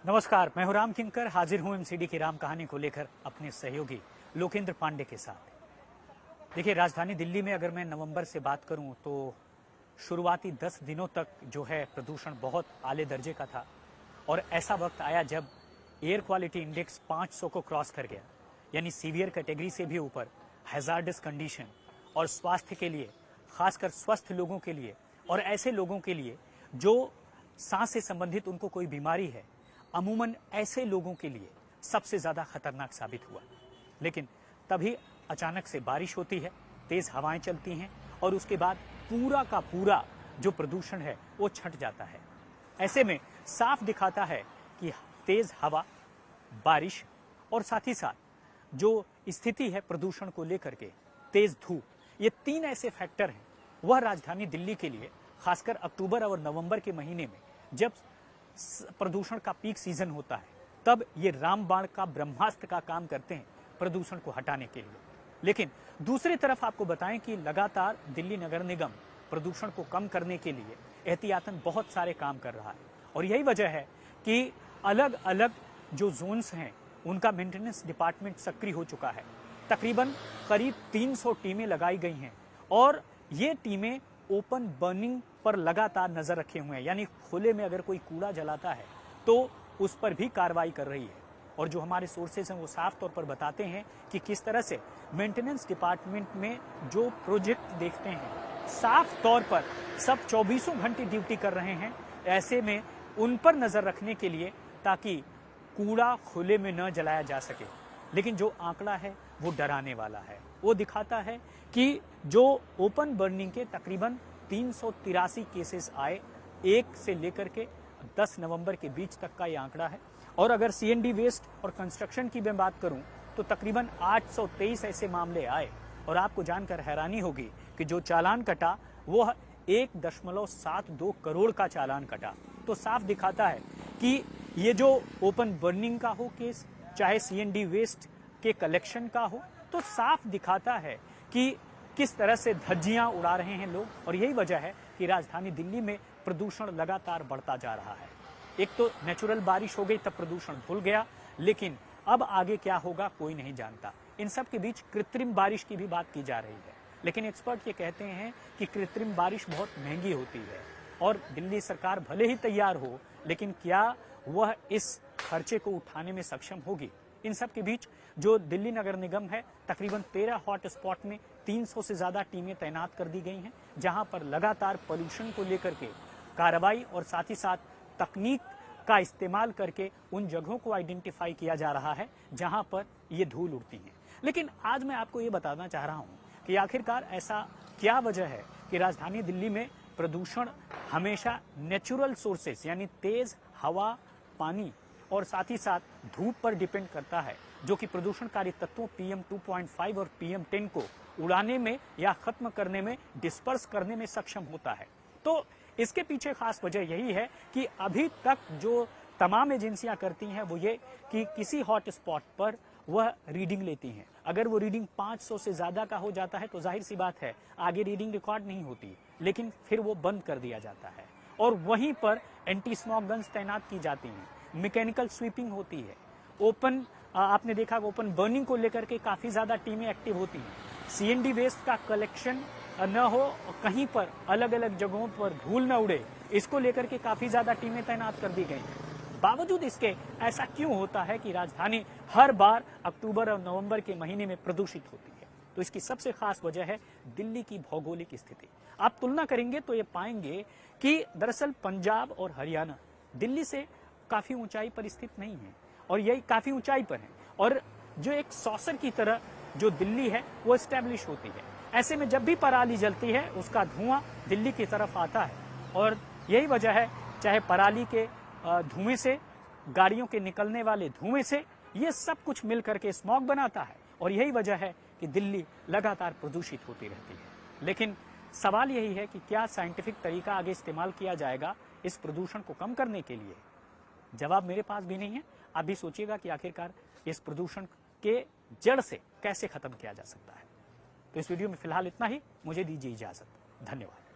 नमस्कार, मैं हूं राम किंकर, हाजिर हूं एमसीडी की राम कहानी को लेकर अपने सहयोगी लोकेंद्र पांडे के साथ। देखिए, राजधानी दिल्ली में अगर मैं नवंबर से बात करूं तो शुरुआती 10 दिनों तक जो है प्रदूषण बहुत आले दर्जे का था और ऐसा वक्त आया जब एयर क्वालिटी इंडेक्स 500 को क्रॉस कर गया, यानी सीवियर कैटेगरी से भी ऊपर, हैजार्डस कंडीशन। और स्वास्थ्य के लिए, खासकर स्वस्थ लोगों के लिए और ऐसे लोगों के लिए जो सांस से संबंधित उनको कोई बीमारी है, अमूमन ऐसे लोगों के लिए सबसे ज्यादा खतरनाक साबित हुआ। लेकिन तभी अचानक से बारिश होती है, तेज हवाएं चलती हैं और उसके बाद पूरा का पूरा जो प्रदूषण है वो छट जाता है। ऐसे में साफ दिखाता है कि तेज हवा, बारिश और साथ ही साथ जो स्थिति है प्रदूषण को लेकर के, तेज धूप, ये तीन ऐसे फैक्टर हैं वह राजधानी दिल्ली के लिए खासकर अक्टूबर और नवंबर के महीने में जब प्रदूषण का पीक सीजन होता है तब ये रामबाण का ब्रह्मास्त्र का काम करते हैं प्रदूषण को हटाने के लिए। लेकिन दूसरी तरफ आपको बताएं कि लगातार दिल्ली नगर निगम प्रदूषण को कम करने के लिए एहतियातन बहुत सारे काम कर रहा है और यही वजह है कि अलग अलग जो जोन्स हैं उनका मेंटेनेंस डिपार्टमेंट सक्रिय हो चुका है। तकरीबन करीब 300 टीमें लगाई गई हैं और ये टीमें ओपन बर्निंग पर लगातार नजर रखे हुए हैं, यानी खुले में अगर कोई कूड़ा जलाता है तो उस पर भी कार्रवाई कर रही है। और जो हमारे सोर्सेज हैं वो साफ तौर पर बताते हैं कि किस तरह से मेंटेनेंस डिपार्टमेंट में जो प्रोजेक्ट देखते हैं, साफ तौर पर सब 24 घंटे ड्यूटी कर रहे हैं ऐसे में उन पर नजर रखने के लिए, ताकि कूड़ा खुले में न जलाया जा सके। लेकिन जो आंकड़ा है वो डराने वाला है। वो दिखाता है कि जो ओपन बर्निंग के तकरीबन 383 केसेस आए 1 से लेकर के 10 नवंबर के बीच तक का ये आंकड़ा है। और अगर सीएनडी वेस्ट और कंस्ट्रक्शन की मैं बात करूं तो तकरीबन 823 ऐसे मामले आए और आपको जानकर हैरानी होगी कि जो चालान कटा वो 1.72 करोड़ का चालान कटा। तो साफ दिखाता है कि ये जो ओपन बर्निंग का हो केस, चाहे सीएनडी वेस्ट के कलेक्शन का हो, तो साफ दिखाता है कि किस तरह से धज्जियां उड़ा रहे हैं लोग। और यही वजह है कि राजधानी दिल्ली में प्रदूषण लगातार बढ़ता जा रहा है। एक तो नेचुरल बारिश हो गई तब प्रदूषण भूल गया, लेकिन अब आगे क्या होगा कोई नहीं जानता। इन सब के बीच कृत्रिम बारिश की भी बात की जा रही है, लेकिन एक्सपर्ट ये कहते हैं कि कृत्रिम बारिश बहुत महंगी होती है और दिल्ली सरकार भले ही तैयार हो, लेकिन क्या वह इस खर्चे को उठाने में सक्षम होगी। इन सब के बीच जो दिल्ली नगर निगम है, तकरीबन 13 हॉट स्पॉट में 300 से ज्यादा टीमें तैनात कर दी गई हैं, जहां पर लगातार पोल्यूशन को लेकर के कार्रवाई और साथ ही साथ तकनीक का इस्तेमाल करके उन जगहों को आइडेंटिफाई किया जा रहा है जहां पर ये धूल उड़ती है। लेकिन आज मैं आपको ये बताना चाह रहा हूं कि आखिरकार ऐसा क्या वजह है कि राजधानी दिल्ली में प्रदूषण हमेशा नेचुरल सोर्सेस यानी तेज हवा, पानी और साथ ही साथ धूप पर डिपेंड करता है, जो कि प्रदूषणकारी तत्वों PM 2.5 और PM 10 को उड़ाने में या खत्म करने में, डिस्पर्स करने में सक्षम होता है। तो इसके पीछे खास वजह यही है कि अभी तक जो तमाम एजेंसियां करती हैं वो ये कि किसी हॉट स्पॉट पर वह रीडिंग लेती हैं। अगर वो रीडिंग 500 से ज्यादा का हो जाता है तो जाहिर सी बात है आगे रीडिंग रिकॉर्ड नहीं होती, लेकिन फिर वो बंद कर दिया जाता है और वहीं पर एंटी स्मॉग गन्स तैनात की जाती हैं, मैकेनिकल स्वीपिंग होती है। ओपन आपने देखा ओपन बर्निंग को लेकर के काफी ज्यादा टीमें एक्टिव होती हैं। सीएनडी वेस्ट का कलेक्शन न हो, कहीं पर अलग अलग जगहों पर धूल न उड़े, इसको लेकर के काफी ज्यादा टीमें तैनात कर दी गई हैं। बावजूद इसके ऐसा क्यों होता है कि राजधानी हर बार अक्टूबर और नवंबर के महीने में प्रदूषित होती है? तो इसकी सबसे खास वजह है दिल्ली की भौगोलिक स्थिति। आप तुलना करेंगे तो ये पाएंगे कि दरअसल पंजाब और हरियाणा दिल्ली से काफी ऊंचाई पर स्थित नहीं है और यही काफी ऊंचाई पर है और जो एक सॉसर की तरह जो दिल्ली है वो एस्टेब्लिश होती है। ऐसे में जब भी पराली जलती है उसका धुआं दिल्ली की तरफ आता है और यही वजह है, चाहे पराली के धुएं से, गाड़ियों के निकलने वाले धुएं से, ये सब कुछ मिल करके स्मॉग बनाता है और यही वजह है कि दिल्ली लगातार प्रदूषित होती रहती है। लेकिन सवाल यही है कि क्या साइंटिफिक तरीका आगे इस्तेमाल किया जाएगा इस प्रदूषण को कम करने के लिए? जवाब मेरे पास भी नहीं है। आप भी सोचिएगा कि आखिरकार इस प्रदूषण के जड़ से कैसे खत्म किया जा सकता है। तो इस वीडियो में फिलहाल इतना ही। मुझे दीजिए इजाजत। धन्यवाद।